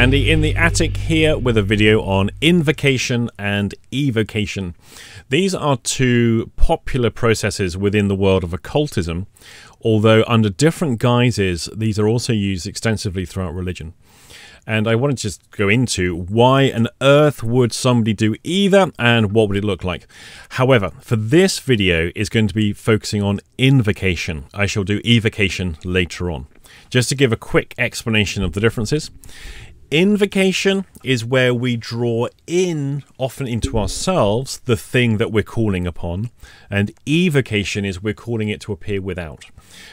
Andy in the attic here with a video on invocation and evocation. These are two popular processes within the world of occultism, although under different guises these are also used extensively throughout religion. And I want to just go into why on earth would somebody do either and what would it look like. However, for this video is going to be focusing on invocation. I shall do evocation later on. Just to give a quick explanation of the differences. Invocation is where we draw in, often into ourselves, the thing that we're calling upon, and evocation is we're calling it to appear without.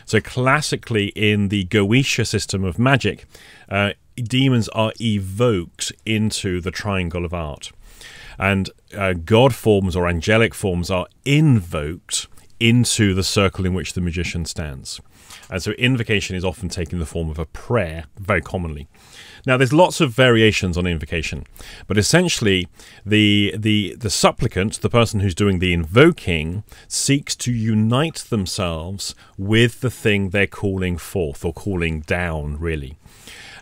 So classically in the Goetia system of magic, demons are evoked into the triangle of art, and god forms or angelic forms are invoked into the circle in which the magician stands. And so invocation is often taken in the form of a prayer, very commonly. Now, there's lots of variations on invocation, but essentially the supplicant, the person who's doing the invoking, seeks to unite themselves with the thing they're calling forth or calling down, really.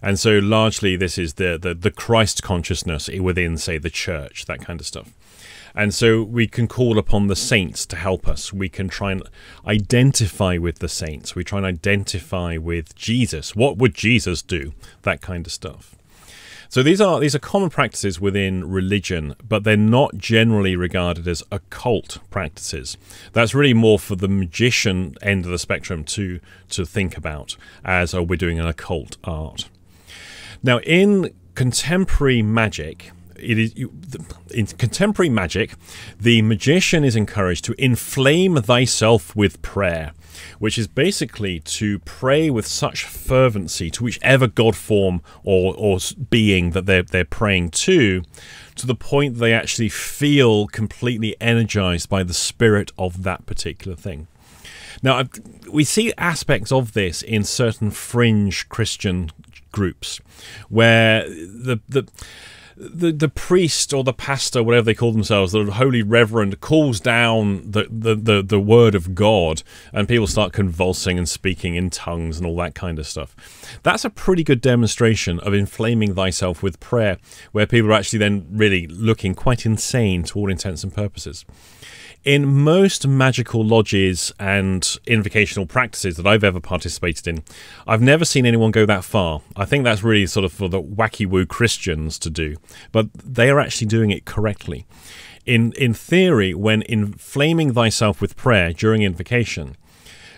And so largely this is the Christ consciousness within, say, the church, that kind of stuff. And so we can call upon the saints to help us. We can try and identify with the saints. We try and identify with Jesus. What would Jesus do? That kind of stuff. So these are common practices within religion, but they're not generally regarded as occult practices. That's really more for the magician end of the spectrum to think about as, oh, we're doing an occult art. Now, in contemporary magic, in contemporary magic, the magician is encouraged to inflame thyself with prayer, which is basically to pray with such fervency to whichever god form or being that they're praying to the point that they actually feel completely energized by the spirit of that particular thing. Now, we see aspects of this in certain fringe Christian groups, where the priest or the pastor, whatever they call themselves, the holy reverend, calls down the word of God, and people start convulsing and speaking in tongues and all that kind of stuff. That's a pretty good demonstration of inflaming thyself with prayer, where people are actually then really looking quite insane to all intents and purposes. In most magical lodges and invocational practices that I've ever participated in, I've never seen anyone go that far. I think that's really sort of for the wacky-woo Christians to do, but they are actually doing it correctly. In theory, when inflaming thyself with prayer during invocation,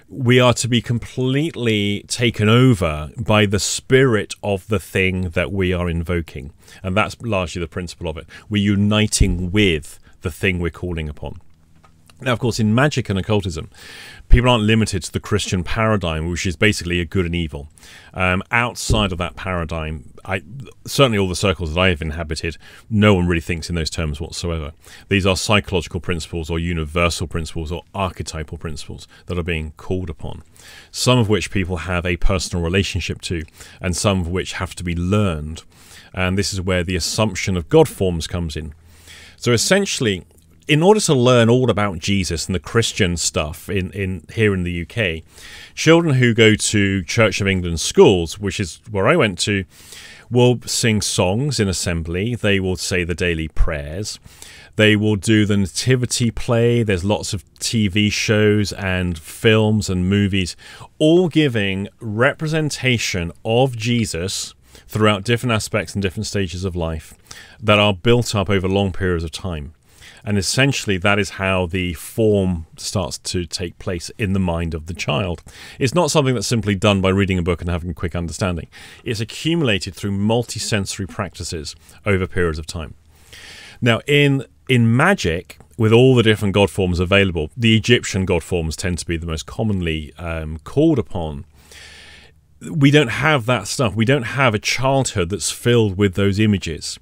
we are to be completely taken over by the spirit of the thing that we are invoking, and that's largely the principle of it. We're uniting with the thing we're calling upon. Now, of course, in magic and occultism, people aren't limited to the Christian paradigm, which is basically a good and evil. Outside of that paradigm, certainly all the circles that I have inhabited, no one really thinks in those terms whatsoever. These are psychological principles or universal principles or archetypal principles that are being called upon, some of which people have a personal relationship to, and some of which have to be learned. And this is where the assumption of God forms comes in. So essentially, in order to learn all about Jesus and the Christian stuff here in the UK, children who go to Church of England schools, which is where I went to, will sing songs in assembly. They will say the daily prayers. They will do the nativity play. There's lots of TV shows and films and movies, all giving representation of Jesus throughout different aspects and different stages of life that are built up over long periods of time. And essentially, that is how the form starts to take place in the mind of the child. It's not something that's simply done by reading a book and having a quick understanding. It's accumulated through multi-sensory practices over periods of time. Now, in magic, with all the different god forms available, the Egyptian god forms tend to be the most commonly called upon. We don't have that stuff. We don't have a childhood that's filled with those images.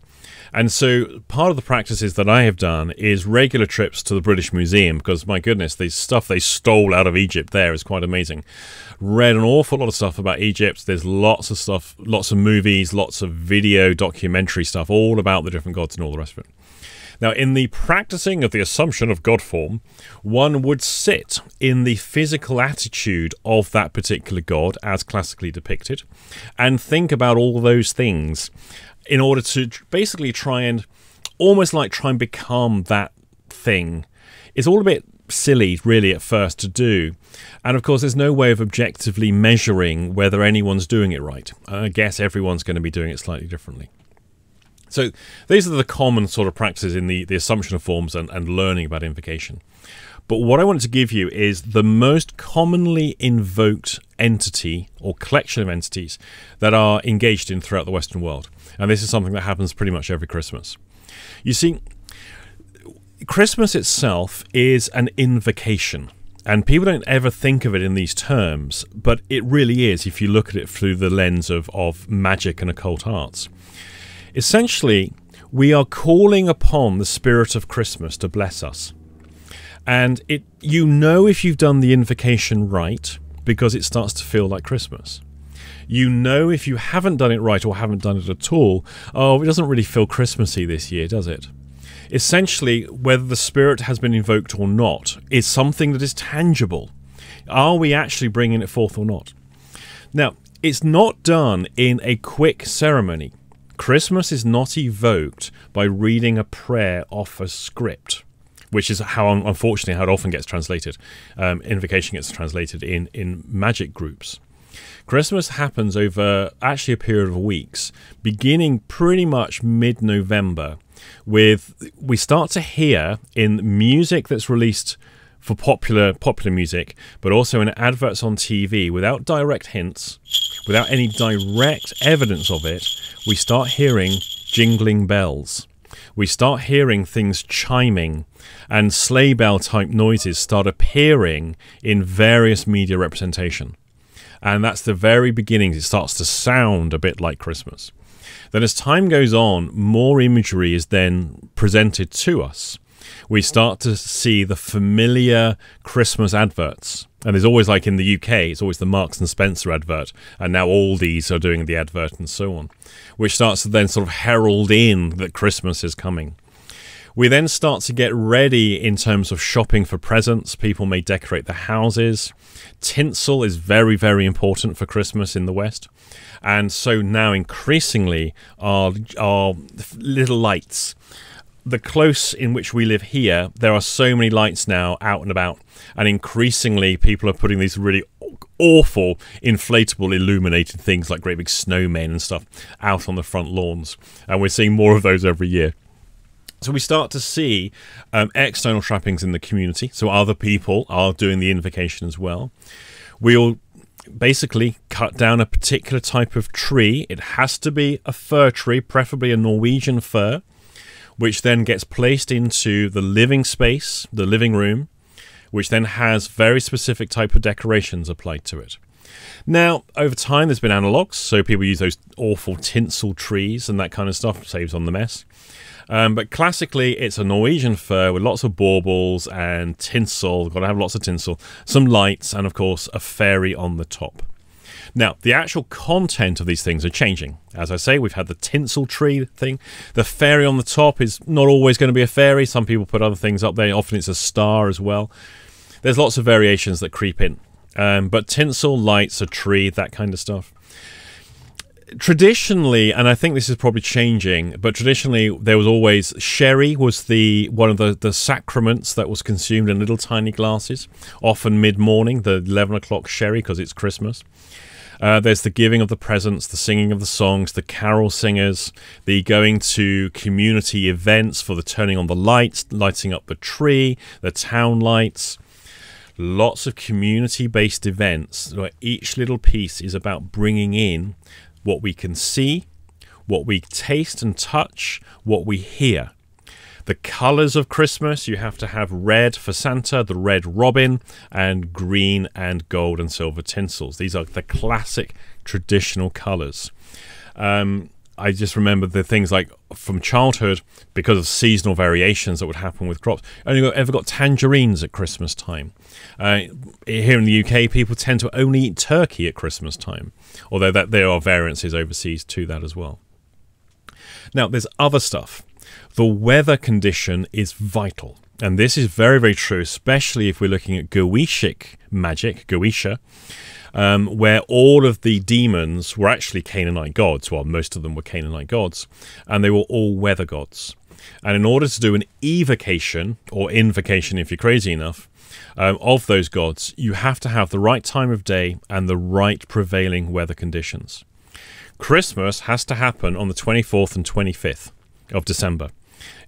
And so part of the practices that I have done is regular trips to the British Museum, because my goodness, the stuff they stole out of Egypt there is quite amazing. Read an awful lot of stuff about Egypt. There's lots of stuff, lots of movies, lots of video documentary stuff, all about the different gods and all the rest of it. Now, in the practicing of the assumption of God form, one would sit in the physical attitude of that particular god as classically depicted and think about all those things in order to basically try and become that thing. It's all a bit silly, really, at first to do. And of course, there's no way of objectively measuring whether anyone's doing it right. I guess everyone's going to be doing it slightly differently. So these are the common sort of practices in the assumption of forms and learning about invocation. But what I wanted to give you is the most commonly invoked entity or collection of entities that are engaged in throughout the Western world. And this is something that happens pretty much every Christmas. You see, Christmas itself is an invocation. And people don't ever think of it in these terms, but it really is if you look at it through the lens of magic and occult arts. Essentially, we are calling upon the spirit of Christmas to bless us. And you know if you've done the invocation right because it starts to feel like Christmas. You know if you haven't done it right or haven't done it at all, oh, it doesn't really feel Christmassy this year, does it? Essentially, whether the spirit has been invoked or not is something that is tangible. Are we actually bringing it forth or not? Now, it's not done in a quick ceremony. Christmas is not evoked by reading a prayer off a script, which is unfortunately, how it often gets translated. Invocation gets translated in magic groups. Christmas happens over actually a period of weeks, beginning pretty much mid-November, we start to hear in music that's released for popular music, but also in adverts on TV, without direct hints, without any direct evidence of it, we start hearing jingling bells. We start hearing things chiming, and sleigh bell type noises start appearing in various media representation. And that's the very beginnings. It starts to sound a bit like Christmas. Then as time goes on, more imagery is then presented to us. We start to see the familiar Christmas adverts. And there's always, like in the UK, it's always the Marks and Spencer advert. And now Aldi's are doing the advert and so on, which starts to then sort of herald in that Christmas is coming. We then start to get ready in terms of shopping for presents. People may decorate their houses. Tinsel is very, very important for Christmas in the West. And so now increasingly our little lights. The close in which we live here, there are so many lights now out and about. And increasingly people are putting these really awful inflatable illuminated things like great big snowmen and stuff out on the front lawns. And we're seeing more of those every year. So we start to see external trappings in the community. So other people are doing the invocation as well. We'll basically cut down a particular type of tree. It has to be a fir tree, preferably a Norwegian fir, which then gets placed into the living space, the living room, which then has very specific type of decorations applied to it. Now, over time, there's been analogues. So people use those awful tinsel trees and that kind of stuff, saves on the mess. But classically, it's a Norwegian fir with lots of baubles and tinsel. Got to have lots of tinsel, some lights, and of course, a fairy on the top. Now, the actual content of these things are changing. As I say, we've had the tinsel tree thing. The fairy on the top is not always going to be a fairy. Some people put other things up there. Often it's a star as well. There's lots of variations that creep in. But tinsel, lights, a tree, that kind of stuff. Traditionally, and I think this is probably changing, but traditionally there was always sherry was one of the sacraments that was consumed in little tiny glasses, often mid-morning, the 11 o'clock sherry because it's Christmas. There's the giving of the presents, the singing of the songs, the carol singers, the going to community events for the turning on the lights, lighting up the tree, the town lights. Lots of community-based events where each little piece is about bringing in what we can see, what we taste and touch, what we hear. The colours of Christmas, you have to have red for Santa, the red robin, and green and gold and silver tinsels. These are the classic traditional colours. I just remember the things like from childhood, because of seasonal variations that would happen with crops. Only ever got tangerines at Christmas time. Here in the UK, people tend to only eat turkey at Christmas time, although there are variances overseas to that as well. Now, there's other stuff. The weather condition is vital. And this is very, very true, especially if we're looking at Goetic magic, Goetia. where all of the demons were actually Canaanite gods. Well, most of them were Canaanite gods, and they were all weather gods. And in order to do an evocation, or invocation if you're crazy enough, of those gods, you have to have the right time of day and the right prevailing weather conditions. Christmas has to happen on the 24th and 25th of December.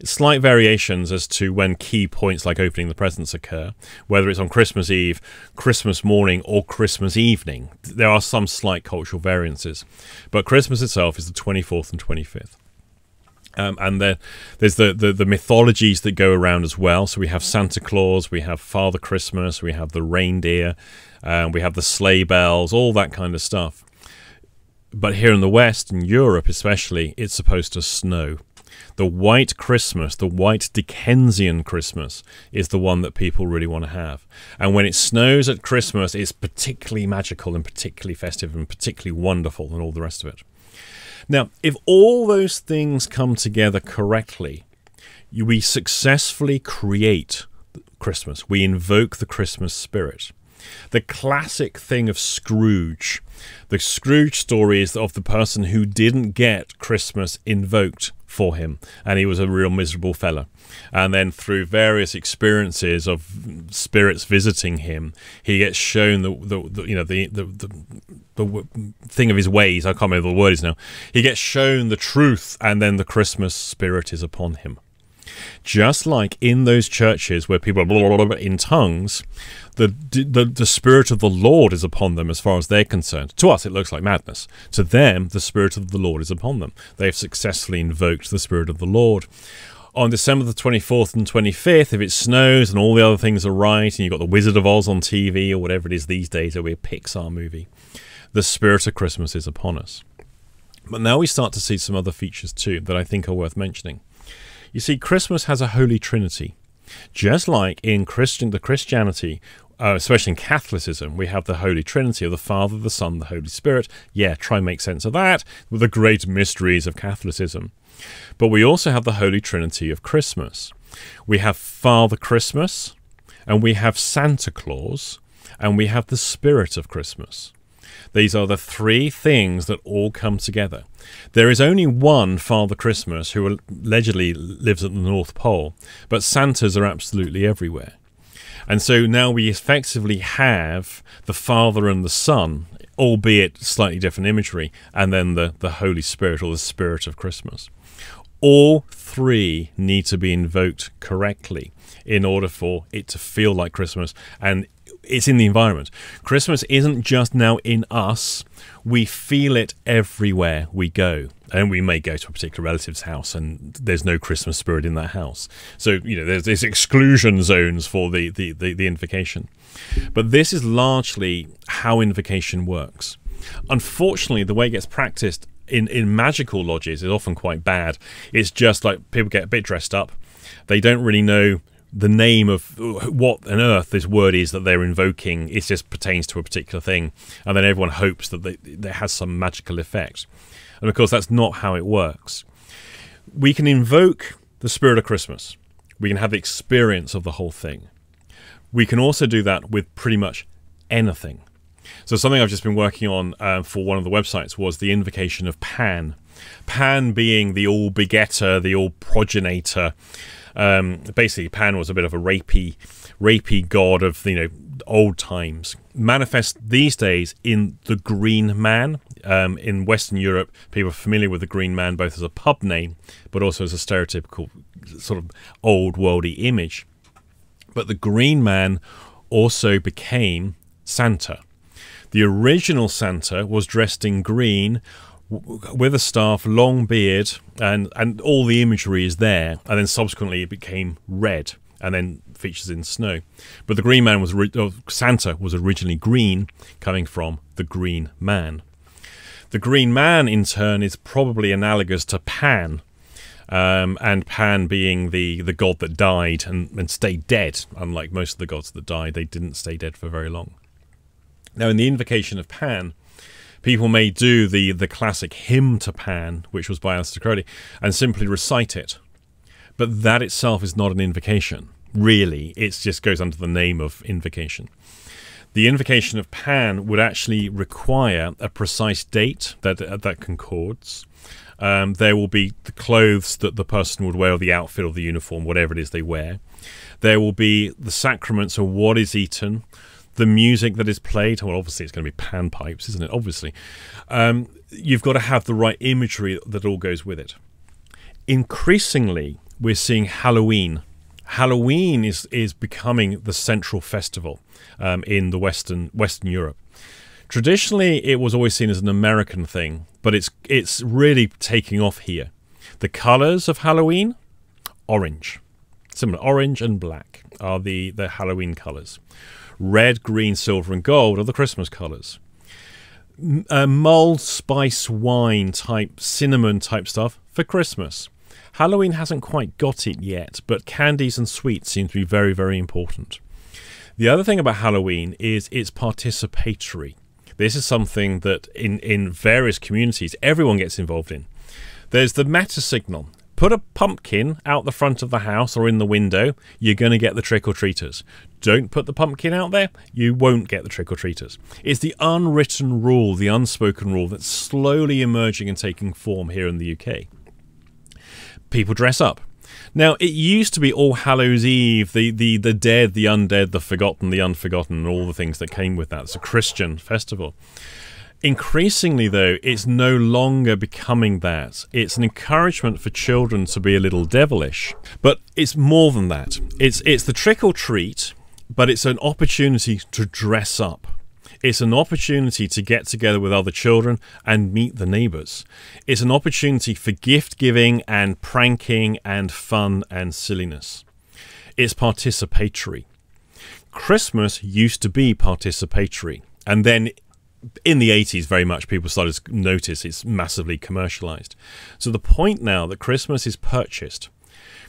Slight variations as to when key points like opening the presents occur, whether it's on Christmas Eve, Christmas morning, or Christmas evening. There are some slight cultural variances, but Christmas itself is the 24th and 25th. And there's the mythologies that go around as well. So we have Santa Claus, we have Father Christmas, we have the reindeer, we have the sleigh bells, all that kind of stuff. But here in the West, in Europe especially, it's supposed to snow. The white Christmas, the white Dickensian Christmas, is the one that people really want to have. And when it snows at Christmas, it's particularly magical and particularly festive and particularly wonderful and all the rest of it. Now, if all those things come together correctly, we successfully create Christmas. We invoke the Christmas spirit. The classic thing of Scrooge, the Scrooge story, is of the person who didn't get Christmas invoked for him, and he was a real miserable fella. And then through various experiences of spirits visiting him, he gets shown the thing of his ways. I can't remember the word is now. He gets shown the truth, and then the Christmas spirit is upon him. Just like in those churches where people are blah, blah, blah, in tongues, the Spirit of the Lord is upon them as far as they're concerned. To us, it looks like madness. To them, the Spirit of the Lord is upon them. They've successfully invoked the Spirit of the Lord. On December the 24th and 25th, if it snows and all the other things are right, and you've got the Wizard of Oz on TV or whatever it is these days, it'll be a Pixar movie, the Spirit of Christmas is upon us. But now we start to see some other features too that I think are worth mentioning. You see, Christmas has a Holy Trinity. Just like in Christianity, especially in Catholicism, we have the Holy Trinity of the Father, the Son, the Holy Spirit. Yeah, try and make sense of that with the great mysteries of Catholicism. But we also have the Holy Trinity of Christmas. We have Father Christmas, and we have Santa Claus, and we have the Spirit of Christmas. These are the three things that all come together. There is only one Father Christmas who allegedly lives at the North Pole, but Santas are absolutely everywhere. And so now we effectively have the Father and the Son, albeit slightly different imagery, and then the Holy Spirit, or the Spirit of Christmas. All three need to be invoked correctly in order for it to feel like Christmas, and it's in the environment. Christmas isn't just now in us. We feel it everywhere we go. And we may go to a particular relative's house and there's no Christmas spirit in that house. So, there's exclusion zones for the invocation. But this is largely how invocation works. Unfortunately, the way it gets practiced in magical lodges is often quite bad. It's just like people get a bit dressed up. They don't really know the name of what on earth this word is that they're invoking. It just pertains to a particular thing, and then everyone hopes that it has some magical effect. And of course, that's not how it works. We can invoke the Spirit of Christmas. We can have the experience of the whole thing. We can also do that with pretty much anything. So something I've just been working on for one of the websites was the invocation of Pan. Pan being the all-begetter, the all-progenitor. Basically, Pan was a bit of a rapey god of old times. Manifest these days in the Green Man. In Western Europe, people are familiar with the Green Man both as a pub name, but also as a stereotypical sort of old worldy image. But the Green Man also became Santa. The original Santa was dressed in green, with a staff, long beard, and all the imagery is there, and then subsequently it became red, and then features in snow. But the Green Man Santa was originally green, coming from the Green Man. The Green Man, in turn, is probably analogous to Pan, and Pan being the god that died and stayed dead. Unlike most of the gods that died, they didn't stay dead for very long. Now, in the invocation of Pan, people may do the classic hymn to Pan, which was by Aleister Crowley, and simply recite it. But that itself is not an invocation. Really, it just goes under the name of invocation. The invocation of Pan would actually require a precise date that concords. There will be the clothes that the person would wear, or the outfit or the uniform, whatever it is they wear. There will be the sacraments of what is eaten, the music that is played. Well, obviously it's going to be panpipes, isn't it? Obviously. You've got to have the right imagery that all goes with it. Increasingly, we're seeing Halloween. Halloween is becoming the central festival in the Western Europe. Traditionally, it was always seen as an American thing, but it's really taking off here. The colours of Halloween, orange. Similar, orange and black are the Halloween colours. Red, green, silver and gold are the Christmas colours. Mulled spice wine type, cinnamon type stuff for Christmas. Halloween hasn't quite got it yet, but candies and sweets seem to be very, very important. The other thing about Halloween is it's participatory. This is something that in various communities, everyone gets involved in. There's the meta signal. Put a pumpkin out the front of the house or in the window, you're going to get the trick-or-treaters. Don't put the pumpkin out there, you won't get the trick-or-treaters. It's the unwritten rule, the unspoken rule that's slowly emerging and taking form here in the UK. People dress up. Now, it used to be All Hallows Eve, the dead, the undead, the forgotten, the unforgotten, and all the things that came with that. It's a Christian festival. Increasingly, though, it's no longer becoming that. It's an encouragement for children to be a little devilish. But it's more than that. It's the trick-or-treat, but it's an opportunity to dress up. It's an opportunity to get together with other children and meet the neighbours. It's an opportunity for gift giving and pranking and fun and silliness. It's participatory. Christmas used to be participatory, and then in the 80s very much people started to notice it's massively commercialised. So the point now that Christmas is purchased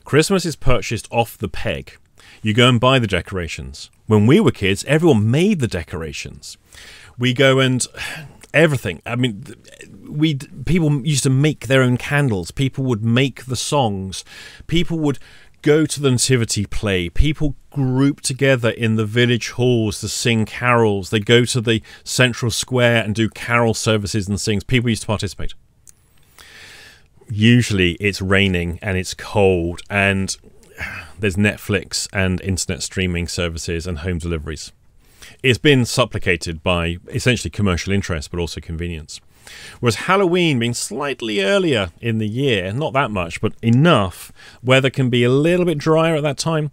off the peg. You go and buy the decorations. When we were kids, everyone made the decorations. We go and everything. I mean, people used to make their own candles. People would make the songs. People would go to the nativity play. People group together in the village halls to sing carols. They go to the central square and do carol services and things. People used to participate. Usually it's raining and it's cold and there's Netflix and internet streaming services and home deliveries. It's been supplicated by essentially commercial interest, but also convenience. Whereas Halloween being slightly earlier in the year, not that much, but enough, weather can be a little bit drier at that time,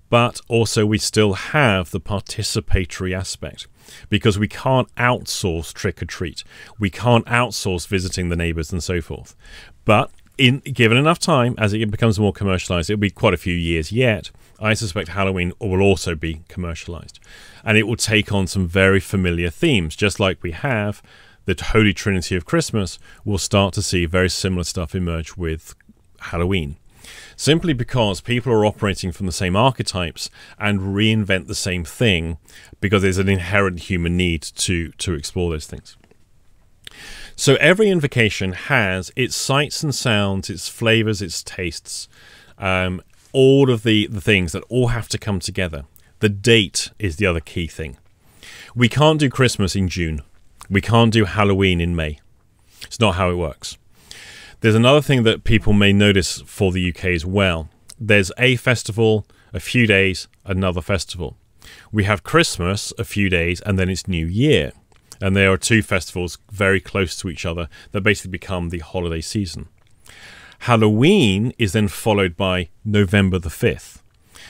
but also we still have the participatory aspect because we can't outsource trick-or-treat. We can't outsource visiting the neighbours and so forth. But given enough time, as it becomes more commercialised, it'll be quite a few years yet, I suspect Halloween will also be commercialised. And it will take on some very familiar themes, just like we have the Holy Trinity of Christmas. We'll start to see very similar stuff emerge with Halloween. Simply because people are operating from the same archetypes and reinvent the same thing because there's an inherent human need to explore those things. So every invocation has its sights and sounds, its flavors, its tastes, all of the things that all have to come together. The date is the other key thing. We can't do Christmas in June. We can't do Halloween in May. It's not how it works. There's another thing that people may notice for the UK as well. There's a festival, a few days, another festival. We have Christmas, a few days, and then it's New Year. And there are two festivals very close to each other that basically become the holiday season. Halloween is then followed by November the 5th.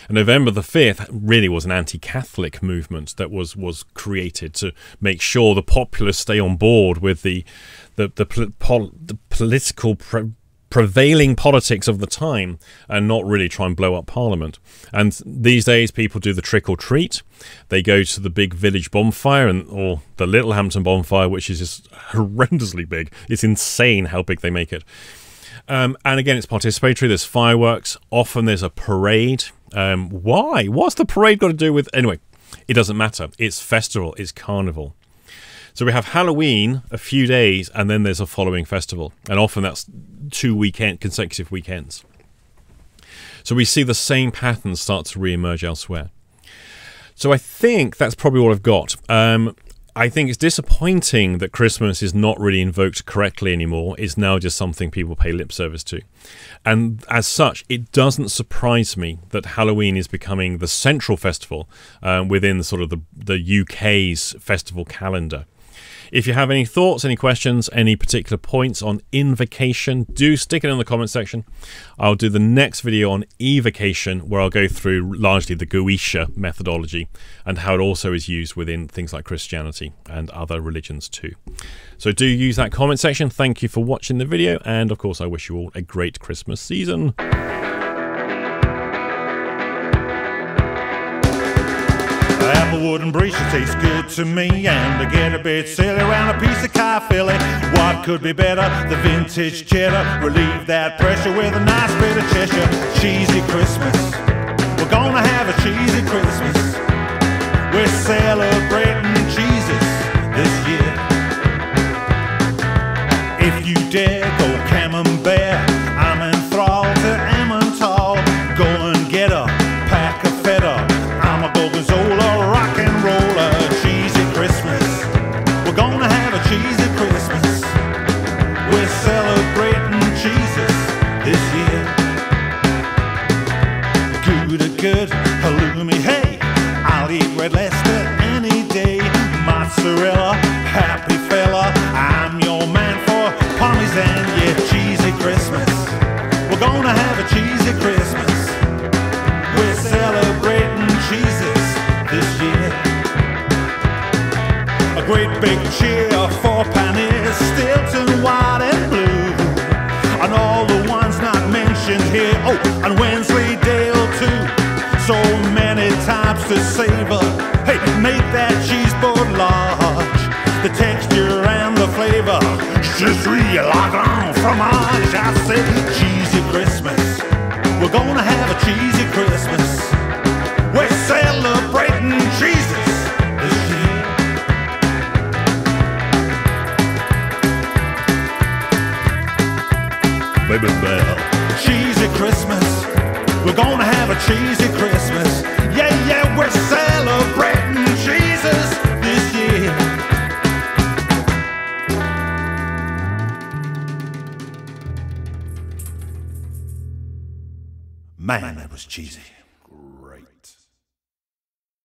And November the 5th really was an anti-Catholic movement that was created to make sure the populace stay on board with the political prevailing politics of the time and not really try and blow up Parliament. And these days people do the trick-or-treat. They go to the big village bonfire or the Littlehampton bonfire, which is just horrendously big. It's insane how big they make it. And again, it's participatory. There's fireworks. Often there's a parade. Why? What's the parade got to do with... Anyway, it doesn't matter. It's festival. It's carnival. So we have Halloween, a few days, and then there's a following festival. And often that's 2 consecutive weekends. So we see the same patterns start to re-emerge elsewhere. So I think that's probably all I've got. I think it's disappointing that Christmas is not really invoked correctly anymore. It's now just something people pay lip service to. And as such, it doesn't surprise me that Halloween is becoming the central festival within sort of the UK's festival calendar. If you have any thoughts, any questions, any particular points on invocation, do stick it in the comment section. I'll do the next video on evocation, where I'll go through largely the Goetia methodology and how it also is used within things like Christianity and other religions too. So do use that comment section. Thank you for watching the video, and of course I wish you all a great Christmas season. Apple wooden breeze tastes good to me, and to get a bit silly around a piece of car filly. What could be better? The vintage cheddar. Relieve that pressure with a nice bit of Cheshire. Cheesy Christmas. We're gonna have a cheesy Christmas. We're celebrating cheeses this year. If you dare go camembert, I'm enthralled to Emmental. Go and get a pack of feta. I'm a Gorgonzola, rock and roller. Cheesy Christmas. We're gonna have a cheesy Christmas. We're celebrating cheeses this year. Good, halloumi, hey, I'll eat red Leicester any day. Mozzarella, happy fella, I'm your man for Parmesan. Yeah, cheesy Christmas. We're gonna have a cheesy Christmas. We're celebrating cheeses this year. A great big cheer for Panis, Stilton, white and blue, and all the ones not mentioned here. Oh, and Wensleydale too. So many types to savor. Hey, make that cheese board large. The texture and the flavor. Je suis la grande fromage. I said cheesy Christmas. We're gonna have a cheesy Christmas. We're celebrating cheeses this year. Baby Bell. Cheesy Christmas. We're gonna have a cheesy Christmas. Yeah, yeah, we're celebrating Jesus this year. Man, that was cheesy.